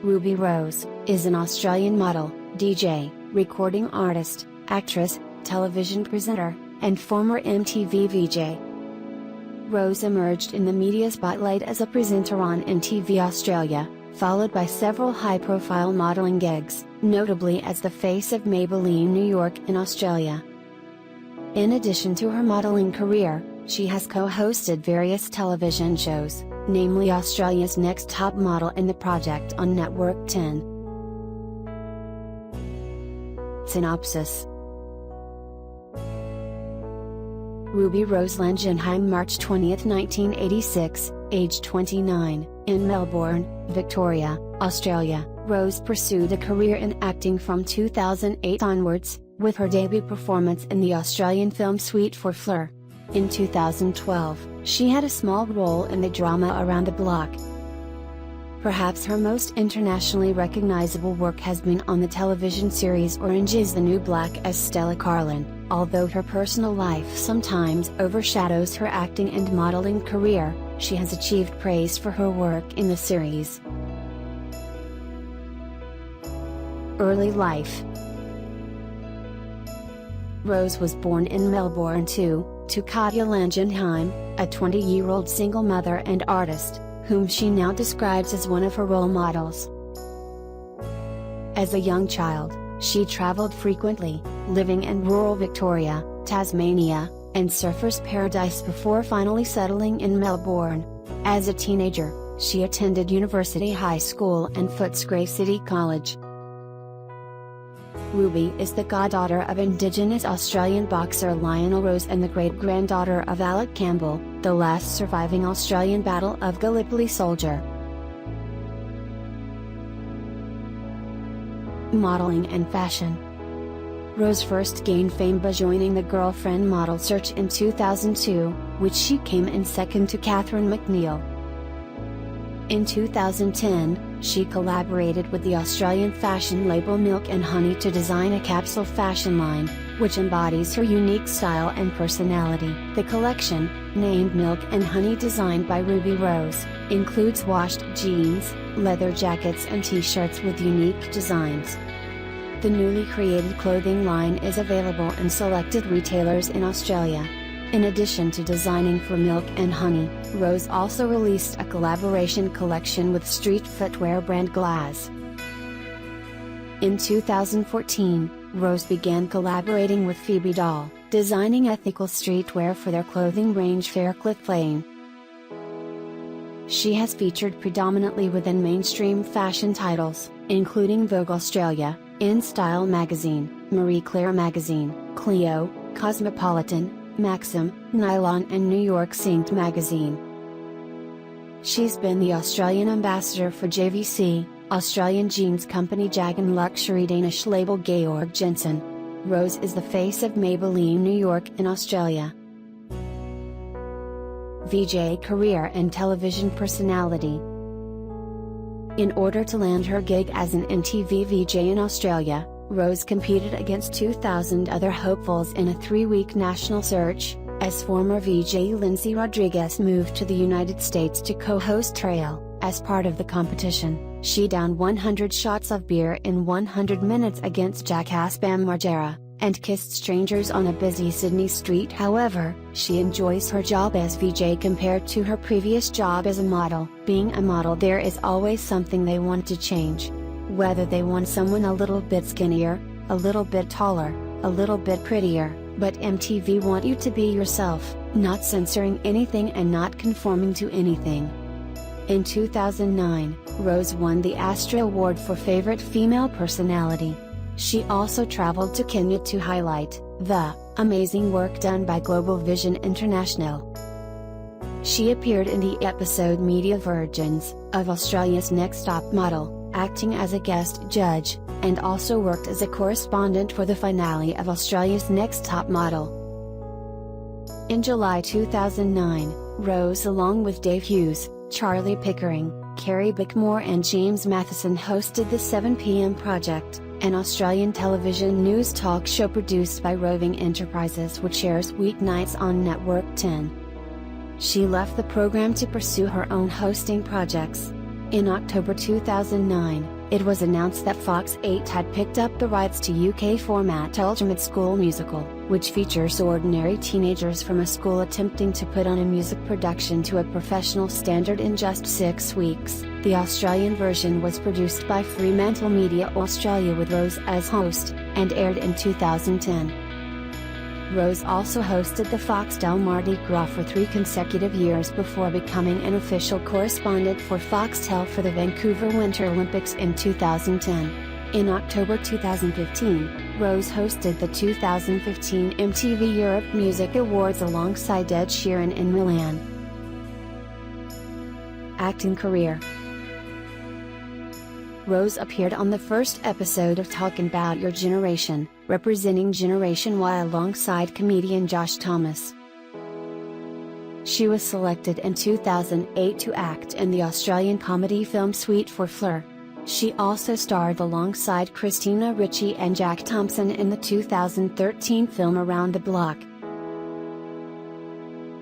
Ruby Rose, is an Australian model, DJ, recording artist, actress, television presenter, and former MTV VJ. Rose emerged in the media spotlight as a presenter on MTV Australia, followed by several high-profile modelling gigs, notably as the face of Maybelline New York in Australia. In addition to her modelling career, she has co-hosted various television shows, namely Australia's Next Top Model and The Project on Network 10. Synopsis. Ruby Rose Langenheim, March 20, 1986, age 29, in Melbourne, Victoria, Australia. Rose pursued a career in acting from 2008 onwards, with her debut performance in the Australian film Sweet for Fleur. In 2012, she had a small role in the drama Around the Block. Perhaps her most internationally recognizable work has been on the television series Orange is the New Black as Stella Carlin, although her personal life sometimes overshadows her acting and modeling career. She has achieved praise for her work in the series. Early life. Rose was born in Melbourne to Katja Langenheim, a 20-year-old single mother and artist, whom she now describes as one of her role models. As a young child, she travelled frequently, living in rural Victoria, Tasmania, and Surfers Paradise before finally settling in Melbourne. As a teenager, she attended University High School and Footscray City College. Ruby is the goddaughter of Indigenous Australian boxer Lionel Rose and the great-granddaughter of Alec Campbell, the last surviving Australian Battle of Gallipoli soldier. Modeling and fashion. Rose first gained fame by joining the Girlfriend model search in 2002, which she came in second to Catherine McNeil. In 2010, she collaborated with the Australian fashion label Milk and Honey to design a capsule fashion line, which embodies her unique style and personality. The collection, named Milk and Honey, designed by Ruby Rose, includes washed jeans, leather jackets and t-shirts with unique designs. The newly created clothing line is available in selected retailers in Australia. In addition to designing for Milk and Honey, Rose also released a collaboration collection with street footwear brand Glass. In 2014, Rose began collaborating with Phoebe Doll, designing ethical streetwear for their clothing range Faircloth Lane. She has featured predominantly within mainstream fashion titles, including Vogue Australia, In Style magazine, Marie Claire magazine, Clio, Cosmopolitan, Maxim, Nylon and New York Synced magazine. She's been the Australian ambassador for JVC, Australian jeans company Jag and luxury Danish label Georg Jensen. Rose is the face of Maybelline New York in Australia. VJ career and television personality. In order to land her gig as an MTV VJ in Australia, Rose competed against 2,000 other hopefuls in a 3-week national search, as former VJ Lindsay Rodriguez moved to the United States to co-host Trail. As part of the competition, she downed 100 shots of beer in 100 minutes against jackass Bam Margera, and kissed strangers on a busy Sydney street. However, she enjoys her job as VJ compared to her previous job as a model. Being a model, there is always something they want to change. Whether they want someone a little bit skinnier, a little bit taller, a little bit prettier, but MTV want you to be yourself, not censoring anything and not conforming to anything. In 2009, Rose won the Astra Award for Favorite Female Personality. She also traveled to Kenya to highlight the amazing work done by Global Vision International. She appeared in the episode Media Virgins of Australia's Next Top Model, acting as a guest judge, and also worked as a correspondent for the finale of Australia's Next Top Model. In July 2009, Rose, along with Dave Hughes, Charlie Pickering, Carrie Bickmore and James Matheson, hosted the 7 p.m. Project, an Australian television news talk show produced by Roving Enterprises which airs weeknights on Network 10. She left the program to pursue her own hosting projects. In October 2009, it was announced that Fox 8 had picked up the rights to UK format Ultimate School Musical, which features ordinary teenagers from a school attempting to put on a music production to a professional standard in just 6 weeks. The Australian version was produced by Fremantle Media Australia with Rose as host, and aired in 2010. Rose also hosted the Foxtel Mardi Gras for 3 consecutive years before becoming an official correspondent for Foxtel for the Vancouver Winter Olympics in 2010. In October 2015, Rose hosted the 2015 MTV Europe Music Awards alongside Ed Sheeran in Milan. Acting career. Rose appeared on the first episode of Talkin' About Your Generation, representing Generation Y alongside comedian Josh Thomas. She was selected in 2008 to act in the Australian comedy film Sweet for Fleur. She also starred alongside Christina Ricci and Jack Thompson in the 2013 film Around the Block.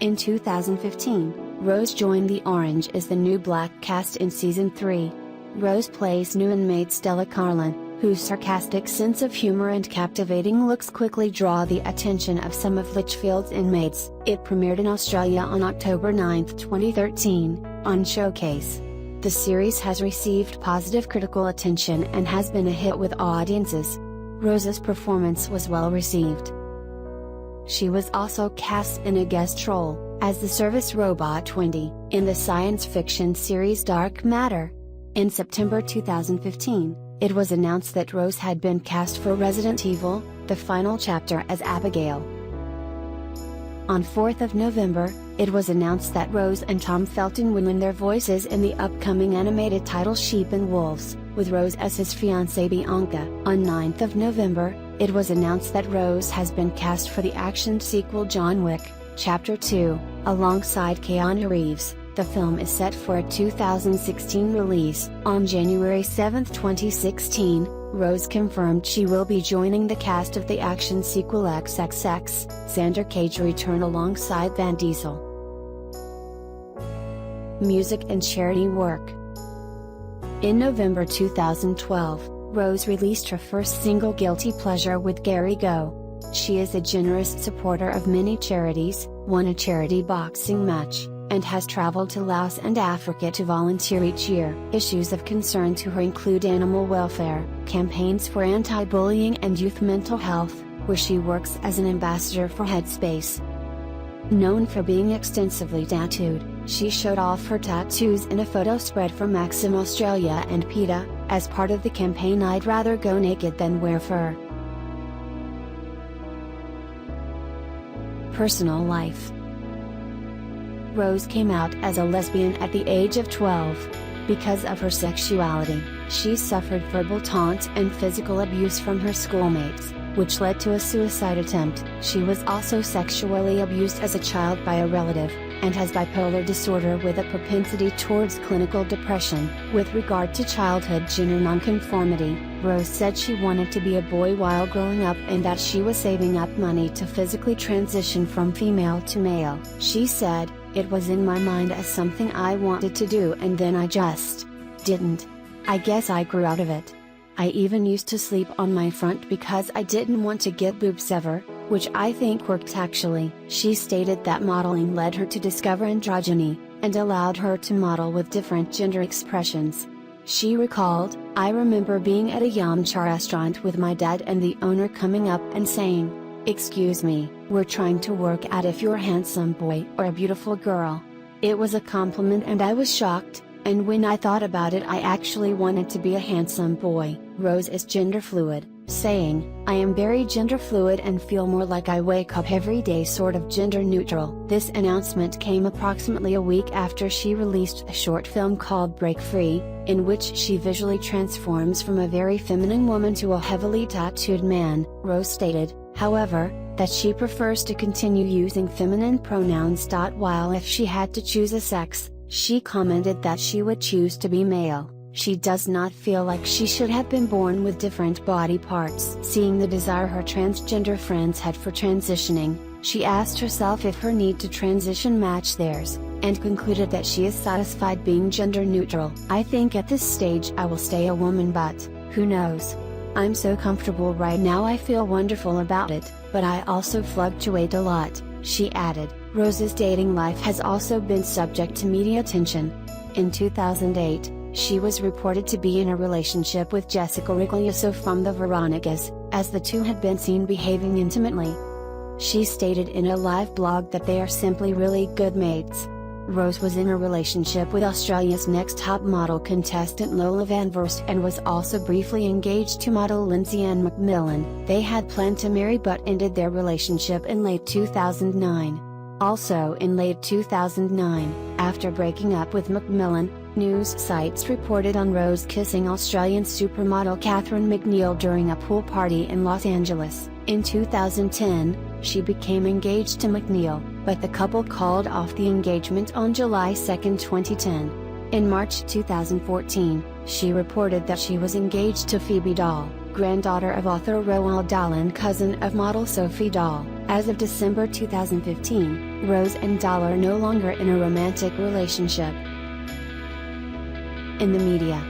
In 2015, Rose joined the Orange is the New Black cast in Season 3. Rose plays new inmate Stella Carlin, whose sarcastic sense of humor and captivating looks quickly draw the attention of some of Litchfield's inmates. It premiered in Australia on October 9, 2013, on Showcase. The series has received positive critical attention and has been a hit with audiences. Rose's performance was well received. She was also cast in a guest role, as the service robot Wendy, in the science fiction series Dark Matter. In September 2015, it was announced that Rose had been cast for Resident Evil, the final chapter as Abigail. On 4th of November, it was announced that Rose and Tom Felton would lend their voices in the upcoming animated title Sheep and Wolves, with Rose as his fiancée Bianca. On 9th of November, it was announced that Rose has been cast for the action sequel John Wick, Chapter 2, alongside Keanu Reeves. The film is set for a 2016 release. On January 7, 2016, Rose confirmed she will be joining the cast of the action sequel XXX, Xander Cage Return alongside Vin Diesel. Music and charity work. In November 2012, Rose released her first single Guilty Pleasure with Gary Go. She is a generous supporter of many charities, won a charity boxing match, and has traveled to Laos and Africa to volunteer each year. Issues of concern to her include animal welfare, campaigns for anti-bullying and youth mental health, where she works as an ambassador for Headspace. Known for being extensively tattooed, she showed off her tattoos in a photo spread for Maxim Australia and PETA, as part of the campaign I'd Rather Go Naked Than Wear Fur. Personal life. Rose came out as a lesbian at the age of 12. Because of her sexuality, she suffered verbal taunt and physical abuse from her schoolmates, which led to a suicide attempt. She was also sexually abused as a child by a relative, and has bipolar disorder with a propensity towards clinical depression. With regard to childhood gender nonconformity, Rose said she wanted to be a boy while growing up and that she was saving up money to physically transition from female to male. She said, "It was in my mind as something I wanted to do and then I just didn't. I guess I grew out of it. I even used to sleep on my front because I didn't want to get boobs ever, which I think worked actually." She stated that modeling led her to discover androgyny, and allowed her to model with different gender expressions. She recalled, "I remember being at a Yamcha restaurant with my dad and the owner coming up and saying, 'Excuse me, we're trying to work out if you're a handsome boy or a beautiful girl.' It was a compliment and I was shocked, and when I thought about it I actually wanted to be a handsome boy." Rose is gender fluid, saying, "I am very gender fluid and feel more like I wake up every day sort of gender neutral." This announcement came approximately a week after she released a short film called Break Free, in which she visually transforms from a very feminine woman to a heavily tattooed man. Rose stated, however, that she prefers to continue using feminine pronouns. While if she had to choose a sex, she commented that she would choose to be male. She does not feel like she should have been born with different body parts. Seeing the desire her transgender friends had for transitioning, she asked herself if her need to transition matched theirs. and concluded that she is satisfied being gender neutral. "I think at this stage I will stay a woman, but who knows? I'm so comfortable right now, I feel wonderful about it, but I also fluctuate a lot," she added. Rose's dating life has also been subject to media attention. In 2008, she was reported to be in a relationship with Jessica Riglioso from the Veronicas, as the two had been seen behaving intimately. She stated in a live blog that they are simply really good mates. Rose was in a relationship with Australia's Next Top Model contestant Lola Van Voorst and was also briefly engaged to model Lindsay Ann McMillan. They had planned to marry but ended their relationship in late 2009. Also in late 2009, after breaking up with McMillan, news sites reported on Rose kissing Australian supermodel Catherine McNeil during a pool party in Los Angeles. In 2010, she became engaged to McNeil, but the couple called off the engagement on July 2, 2010. In March 2014, she reported that she was engaged to Phoebe Dahl, granddaughter of author Roald Dahl and cousin of model Sophie Dahl. As of December 2015, Rose and Dahl are no longer in a romantic relationship. In the media,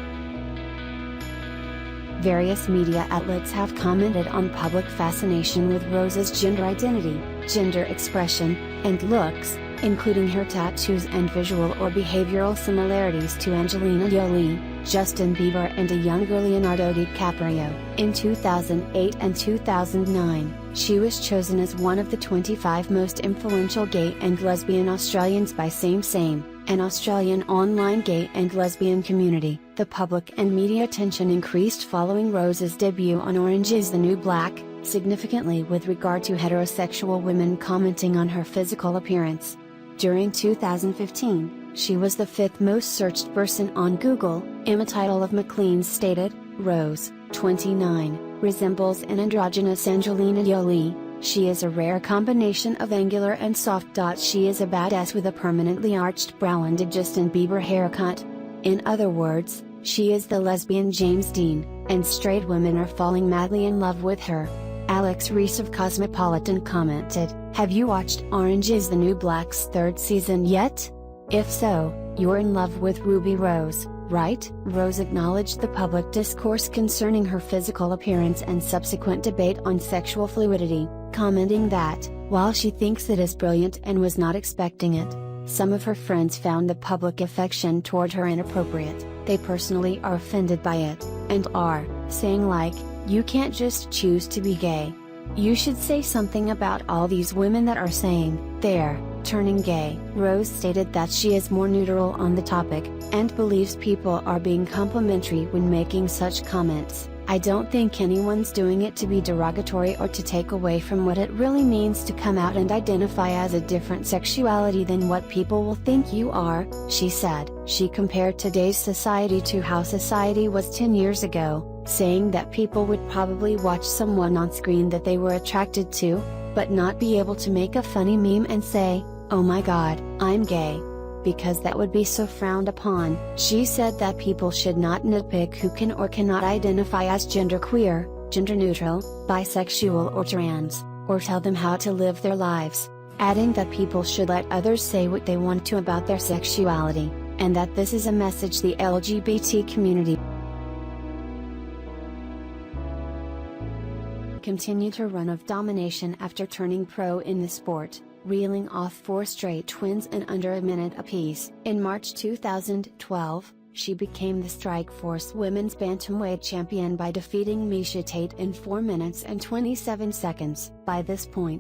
various media outlets have commented on public fascination with Rose's gender identity, gender expression, and looks, including her tattoos and visual or behavioral similarities to Angelina Jolie, Justin Bieber and a younger Leonardo DiCaprio. In 2008 and 2009, she was chosen as one of the 25 most influential gay and lesbian Australians by Same, an Australian online gay and lesbian community. The public and media attention increased following Rose's debut on Orange is the New Black, significantly with regard to heterosexual women commenting on her physical appearance. During 2015, she was the 5th most searched person on Google. Emma Title of Maclean stated, "Rose, 29, resembles an androgynous Angelina Jolie. She is a rare combination of angular and soft. She is a badass with a permanently arched brow and a Justin Bieber haircut. In other words, she is the lesbian James Dean, and straight women are falling madly in love with her." Alex Reese of Cosmopolitan commented, "Have you watched Orange is the New Black's 3rd season yet? If so, you're in love with Ruby Rose, right?" Rose acknowledged the public discourse concerning her physical appearance and subsequent debate on sexual fluidity, commenting that, while she thinks it is brilliant and was not expecting it, some of her friends found the public affection toward her inappropriate. They personally are offended by it, and are saying like, "You can't just choose to be gay. You should say something about all these women that are saying they're turning gay." Rose stated that she is more neutral on the topic, and believes people are being complimentary when making such comments. "I don't think anyone's doing it to be derogatory or to take away from what it really means to come out and identify as a different sexuality than what people will think you are," she said. She compared today's society to how society was 10 years ago, saying that people would probably watch someone on screen that they were attracted to, but not be able to make a funny meme and say, "Oh my god, I'm gay," because that would be so frowned upon. She said that people should not nitpick who can or cannot identify as genderqueer, gender neutral, bisexual or trans, or tell them how to live their lives, adding that people should let others say what they want to about their sexuality, and that this is a message the LGBT community continued her run of domination after turning pro in the sport, reeling off 4 straight wins in under a minute apiece. In March 2012, she became the Strikeforce Women's Bantamweight Champion by defeating Miesha Tate in 4 minutes and 27 seconds. By this point,